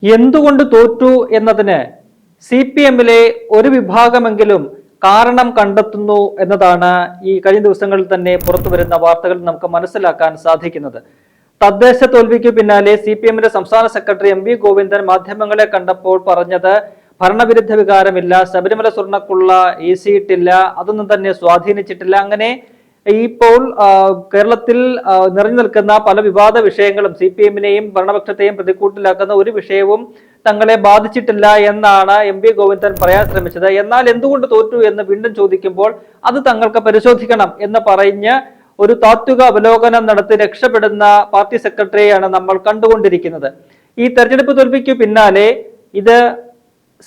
എന്തുകൊണ്ട് തോറ്റു എന്നതിന് CPM-ലെ ഒരു വിഭാഗമെങ്കിലും കാരണം കണ്ടെത്തുന്നു എന്നതാണ് ഈ കഴിഞ്ഞ ദിവസങ്ങളിൽ തന്നെ പുറത്തു വരുന്ന വാർത്തകൾ നമുക്ക് മനസ്സിലാക്കാൻ സാധിക്കുന്നത്. തദ്ദേശ തോൽവിക്ക് പിന്നാലെ CPM-ന്റെ സംസ്ഥാന സെക്രട്ടറി MV ഗോവിന്ദൻ മാധ്യമങ്ങളെ കണ്ടപ്പോൾ പറഞ്ഞത് ഭരണവിരുദ്ധ വികാരമില്ല, ശബരിമല സ്വർണ്ണക്കുള്ള ഈസിയിട്ടില്ല, അതൊന്നും തന്നെ സ്വാധീനിച്ചിട്ടില്ല. അങ്ങനെ ഇപ്പോൾ കേരളത്തിൽ നിറഞ്ഞു നിൽക്കുന്ന പല വിവാദ വിഷയങ്ങളും CPM-നെയും ഭരണപക്ഷത്തെയും പ്രതികൂട്ടിലാക്കുന്ന ഒരു വിഷയവും തങ്ങളെ ബാധിച്ചിട്ടില്ല എന്നാണ് MV ഗോവിന്ദൻ പറയാൻ ശ്രമിച്ചത്. എന്നാൽ എന്തുകൊണ്ട് തോറ്റു എന്ന് വീണ്ടും ചോദിക്കുമ്പോൾ അത് തങ്ങൾക്ക് പരിശോധിക്കണം എന്ന് പറഞ്ഞ് ഒരു താത്വിക അവലോകനം നടത്തി രക്ഷപ്പെടുന്ന പാർട്ടി സെക്രട്ടറിയെയാണ് നമ്മൾ കണ്ടുകൊണ്ടിരിക്കുന്നത്. ഈ തെരഞ്ഞെടുപ്പ് തോൽവിക്ക് പിന്നാലെ ഇത്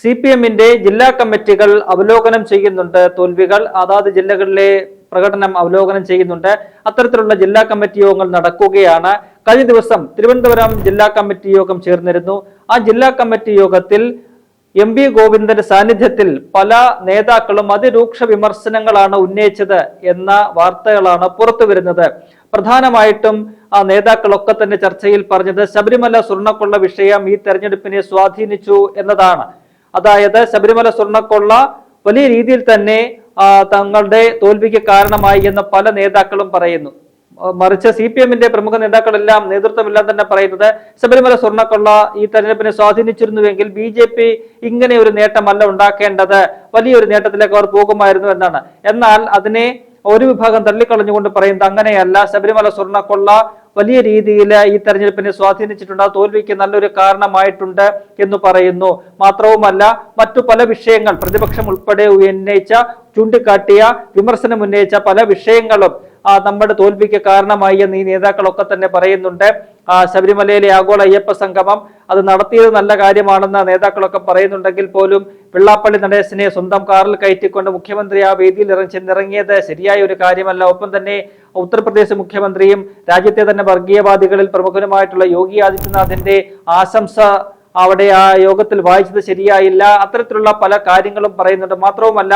CPM-ന്റെ ജില്ലാ കമ്മിറ്റികൾ അവലോകനം ചെയ്യുന്നുണ്ട്. തോൽവികൾ അതാത് ജില്ലകളിലെ പ്രകടനം അവലോകനം ചെയ്യുന്നുണ്ട്. അത്തരത്തിലുള്ള ജില്ലാ കമ്മിറ്റി യോഗങ്ങൾ നടക്കുകയാണ്. കഴിഞ്ഞ ദിവസം തിരുവനന്തപുരം ജില്ലാ കമ്മിറ്റി യോഗം ചേർന്നിരുന്നു. ആ ജില്ലാ കമ്മിറ്റി യോഗത്തിൽ MV ഗോവിന്ദന്റെ സാന്നിധ്യത്തിൽ പല നേതാക്കളും അതിരൂക്ഷ വിമർശനങ്ങളാണ് ഉന്നയിച്ചത് എന്ന വാർത്തകളാണ് പുറത്തു വരുന്നത്. പ്രധാനമായിട്ടും ആ നേതാക്കളൊക്കെ തന്നെ ചർച്ചയിൽ പറഞ്ഞത് ശബരിമല സ്വർണ്ണക്കൊള്ള വിഷയം ഈ തെരഞ്ഞെടുപ്പിനെ സ്വാധീനിച്ചു എന്നതാണ്. അതായത് ശബരിമല സ്വർണ്ണക്കൊള്ള വലിയ രീതിയിൽ തന്നെ തങ്ങളുടെ തോൽവിക്ക് കാരണമായി എന്ന് പല നേതാക്കളും പറയുന്നു. മറിച്ച് CPM-ന്റെ പ്രമുഖ നേതാക്കളെല്ലാം നേതൃത്വമെല്ലാം തന്നെ പറയുന്നത് ശബരിമല സ്വർണ്ണക്കൊള്ള ഈ തെരഞ്ഞെടുപ്പിനെ സ്വാധീനിച്ചിരുന്നുവെങ്കിൽ BJP ഇങ്ങനെ ഒരു നേട്ടമല്ല ഉണ്ടാക്കേണ്ടത്, വലിയൊരു നേട്ടത്തിലേക്ക് അവർ പോകുമായിരുന്നു എന്നാണ്. എന്നാൽ അതിനെ ഒരു വിഭാഗം തള്ളിക്കളഞ്ഞുകൊണ്ട് പറയുന്നത് അങ്ങനെയല്ല, ശബരിമല സ്വർണ്ണക്കൊള്ള വലിയ രീതിയിൽ ഈ തെരഞ്ഞെടുപ്പിനെ സ്വാധീനിച്ചിട്ടുണ്ട്, തോൽവിക്ക് നല്ലൊരു കാരണമായിട്ടുണ്ട് എന്ന് പറയുന്നു. മാത്രവുമല്ല മറ്റു പല വിഷയങ്ങൾ പ്രതിപക്ഷം ഉൾപ്പെടെ ചൂണ്ടിക്കാട്ടിയ വിമർശനം ഉന്നയിച്ച പല വിഷയങ്ങളും നമ്മുടെ തോൽവിക്ക് കാരണമായി എന്ന് ഈ നേതാക്കളൊക്കെ തന്നെ പറയുന്നുണ്ട്. ശബരിമലയിലെ ആഗോള അയ്യപ്പ സംഗമം അത് നടത്തിയത് നല്ല കാര്യമാണെന്ന് നേതാക്കളൊക്കെ പറയുന്നുണ്ടെങ്കിൽ പോലും വെള്ളാപ്പള്ളി നടേശനെ സ്വന്തം കാറിൽ കയറ്റിക്കൊണ്ട് മുഖ്യമന്ത്രി ആ വേദിയിൽ ചെന്നിറങ്ങിയത് ശരിയായ ഒരു കാര്യമല്ല. ഒപ്പം തന്നെ ഉത്തർപ്രദേശ് മുഖ്യമന്ത്രിയും രാജ്യത്തെ തന്നെ വർഗീയവാദികളിൽ പ്രമുഖനുമായിട്ടുള്ള യോഗി ആദിത്യനാഥിന്റെ ആശംസ അവിടെ ആ യോഗത്തിൽ വായിച്ചത് ശരിയായില്ല. അത്തരത്തിലുള്ള പല കാര്യങ്ങളും പറയുന്നുണ്ട്. മാത്രവുമല്ല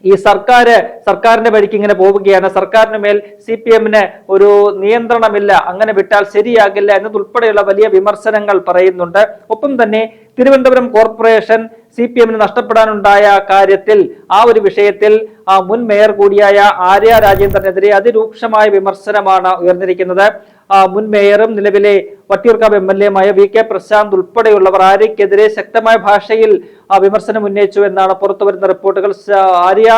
ഈ സർക്കാരിന്റെ വഴിക്ക് ഇങ്ങനെ പോവുകയാണ്, സർക്കാരിന് മേൽ CPM-ന് ഒരു നിയന്ത്രണമില്ല, അങ്ങനെ വിട്ടാൽ ശരിയാകില്ല എന്നതുൾപ്പെടെയുള്ള വലിയ വിമർശനങ്ങൾ പറയുന്നുണ്ട്. ഒപ്പം തന്നെ തിരുവനന്തപുരം കോർപ്പറേഷൻ CPM-ന് നഷ്ടപ്പെടാനുണ്ടായ കാര്യത്തിൽ ആ ഒരു വിഷയത്തിൽ മുൻ മേയർ കൂടിയായ ആര്യ രാജേന്ദ്രനെതിരെ അതിരൂക്ഷമായ വിമർശനമാണ് ഉയർന്നിരിക്കുന്നത്. മുൻ മേയറും നിലവിലെ വട്ടിയൂർക്കാവ് MLA-മായ VK പ്രശാന്ത് ഉൾപ്പെടെയുള്ളവർ ആര്യക്കെതിരെ ശക്തമായ ഭാഷയിൽ വിമർശനം ഉന്നയിച്ചു എന്നാണ് പുറത്തുവരുന്ന റിപ്പോർട്ടുകൾ. ആര്യ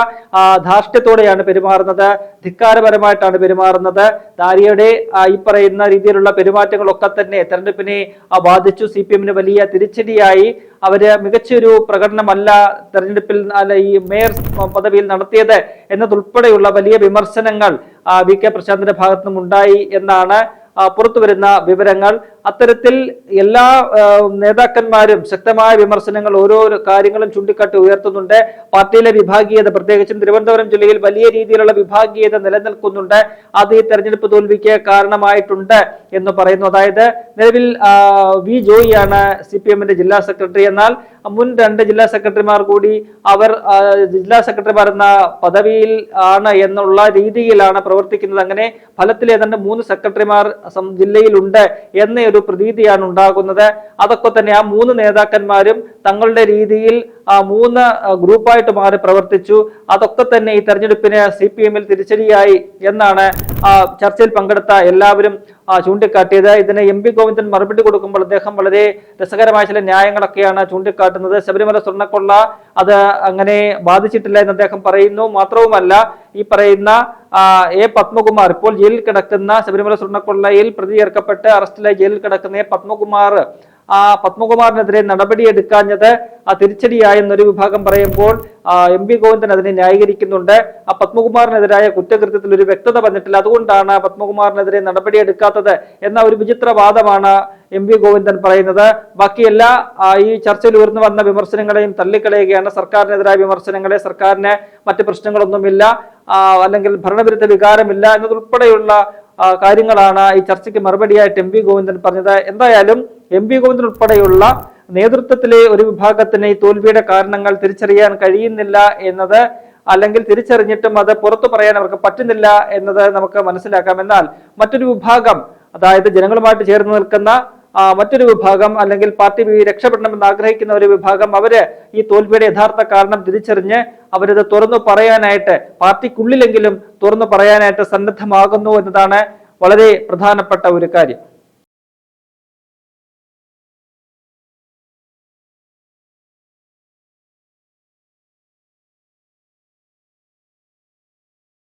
ധാർഷ്ട്യത്തോടെയാണ് പെരുമാറുന്നത്, ധിക്കാരപരമായിട്ടാണ് പെരുമാറുന്നത്. ആര്യയുടെ ഈ പറയുന്ന രീതിയിലുള്ള പെരുമാറ്റങ്ങളൊക്കെ തന്നെ തെരഞ്ഞെടുപ്പിനെ ബാധിച്ചു. CPM-ന് വലിയ തിരിച്ചടിയായി. അവര് മികച്ചൊരു പ്രകടനമല്ല തെരഞ്ഞെടുപ്പിൽ ഈ മേയർ പദവിയിൽ നടത്തിയത് എന്നതുൾപ്പെടെയുള്ള വലിയ വിമർശനങ്ങൾ VK പ്രശാന്തിന്റെ ഭാഗത്തു നിന്നും ഉണ്ടായി എന്നാണ് പുറത്തുവരുന്ന വിവരങ്ങൾ. അത്തരത്തിൽ എല്ലാ നേതാക്കന്മാരും ശക്തമായ വിമർശനങ്ങൾ ഓരോ കാര്യങ്ങളും ചൂണ്ടിക്കാട്ടി ഉയർത്തുന്നുണ്ട്. പാർട്ടിയിലെ വിഭാഗീയത, പ്രത്യേകിച്ചും തിരുവനന്തപുരം ജില്ലയിൽ വലിയ രീതിയിലുള്ള വിഭാഗീയത നിലനിൽക്കുന്നുണ്ട്. അത് ഈ തെരഞ്ഞെടുപ്പ് തോൽവിക്ക് കാരണമായിട്ടുണ്ട് എന്ന് പറയുന്നു. അതായത് നിലവിൽ വി ജോയിയാണ് CPM-ന്റെ ജില്ലാ സെക്രട്ടറി. എന്നാൽ മുൻ 2 ജില്ലാ സെക്രട്ടറിമാർ കൂടി അവർ ജില്ലാ സെക്രട്ടറിമാർ എന്ന പദവിയിൽ ആണ് എന്നുള്ള രീതിയിലാണ് പ്രവർത്തിക്കുന്നത്. അങ്ങനെ ഫലത്തിൽ ഏതാണ്ട് 3 സെക്രട്ടറിമാർ ജില്ലയിലുണ്ട് എന്ന ഒരു പ്രതീതിയാണ് ഉണ്ടാകുന്നത്. അതൊക്കെ തന്നെ ആ 3 നേതാക്കന്മാരും തങ്ങളുടെ രീതിയിൽ 3 ഗ്രൂപ്പായിട്ട് മാറി പ്രവർത്തിച്ചു. അതൊക്കെ തന്നെ ഈ തെരഞ്ഞെടുപ്പിന് CPM-ൽ തിരിച്ചടിയായി എന്നാണ് ചർച്ചയിൽ പങ്കെടുത്ത എല്ലാവരും ചൂണ്ടിക്കാട്ടിയത്. ഇതിന് MV ഗോവിന്ദൻ മറുപടി കൊടുക്കുമ്പോൾ അദ്ദേഹം വളരെ രസകരമായ ചില ന്യായങ്ങളൊക്കെയാണ് ചൂണ്ടിക്കാട്ടുന്നത്. ശബരിമല സ്വർണ്ണക്കൊള്ള അത് അങ്ങനെ ബാധിച്ചിട്ടില്ല എന്ന് അദ്ദേഹം പറയുന്നു. മാത്രവുമല്ല ഈ പറയുന്ന A പത്മകുമാർ, ഇപ്പോൾ ജയിലിൽ കിടക്കുന്ന ശബരിമല സ്വർണ്ണക്കൊള്ളയിൽ പ്രതി ചേർക്കപ്പെട്ട് അറസ്റ്റിലായി ജയിലിൽ കിടക്കുന്ന പത്മകുമാറിനെതിരെ നടപടിയെടുക്കാഞ്ഞത് തിരിച്ചടിയായെന്നൊരു വിഭാഗം പറയുമ്പോൾ MV ഗോവിന്ദൻ അതിനെ ന്യായീകരിക്കുന്നുണ്ട്. പത്മകുമാറിനെതിരായ കുറ്റകൃത്യത്തിൽ ഒരു വ്യക്തത വന്നിട്ടില്ല, അതുകൊണ്ടാണ് പത്മകുമാറിനെതിരെ നടപടിയെടുക്കാത്തത് എന്ന ഒരു വിചിത്രവാദമാണ് MV ഗോവിന്ദൻ പറയുന്നത്. ബാക്കിയെല്ലാ ഈ ചർച്ചയിൽ ഉയർന്നു വന്ന വിമർശനങ്ങളെയും തള്ളിക്കളയുകയാണ്. സർക്കാരിനെതിരായ വിമർശനങ്ങളെ, സർക്കാരിന് മറ്റ് പ്രശ്നങ്ങളൊന്നുമില്ല, അല്ലെങ്കിൽ ഭരണവിരുദ്ധ വികാരമില്ല എന്നതുൾപ്പെടെയുള്ള കാര്യങ്ങളാണ് ഈ ചർച്ചയ്ക്ക് മറുപടിയായിട്ട് MV ഗോവിന്ദൻ പറഞ്ഞത്. എന്തായാലും MV ഗോവിന്ദൻ ഉൾപ്പെടെയുള്ള നേതൃത്വത്തിലെ ഒരു വിഭാഗത്തിന് ഈ തോൽവിയുടെ കാരണങ്ങൾ തിരിച്ചറിയാൻ കഴിയുന്നില്ല എന്നത്, അല്ലെങ്കിൽ തിരിച്ചറിഞ്ഞിട്ടും അത് പുറത്തു പറയാൻ അവർക്ക് പറ്റുന്നില്ല എന്നത് നമുക്ക് മനസ്സിലാക്കാം. എന്നാൽ മറ്റൊരു വിഭാഗം, അതായത് ജനങ്ങളുമായിട്ട് ചേർന്ന് നിൽക്കുന്ന മറ്റൊരു വിഭാഗം അല്ലെങ്കിൽ പാർട്ടി രക്ഷപ്പെടണമെന്ന് ആഗ്രഹിക്കുന്ന ഒരു വിഭാഗം അവര് ഈ തോൽവിയുടെ യഥാർത്ഥ കാരണം തിരിച്ചറിഞ്ഞ് അവരത് തുറന്നു പറയാനായിട്ട് പാർട്ടിക്കുള്ളിലെങ്കിലും തുറന്നു പറയാനായിട്ട് സന്നദ്ധമാകുന്നു എന്നതാണ് വളരെ പ്രധാനപ്പെട്ട ഒരു കാര്യം.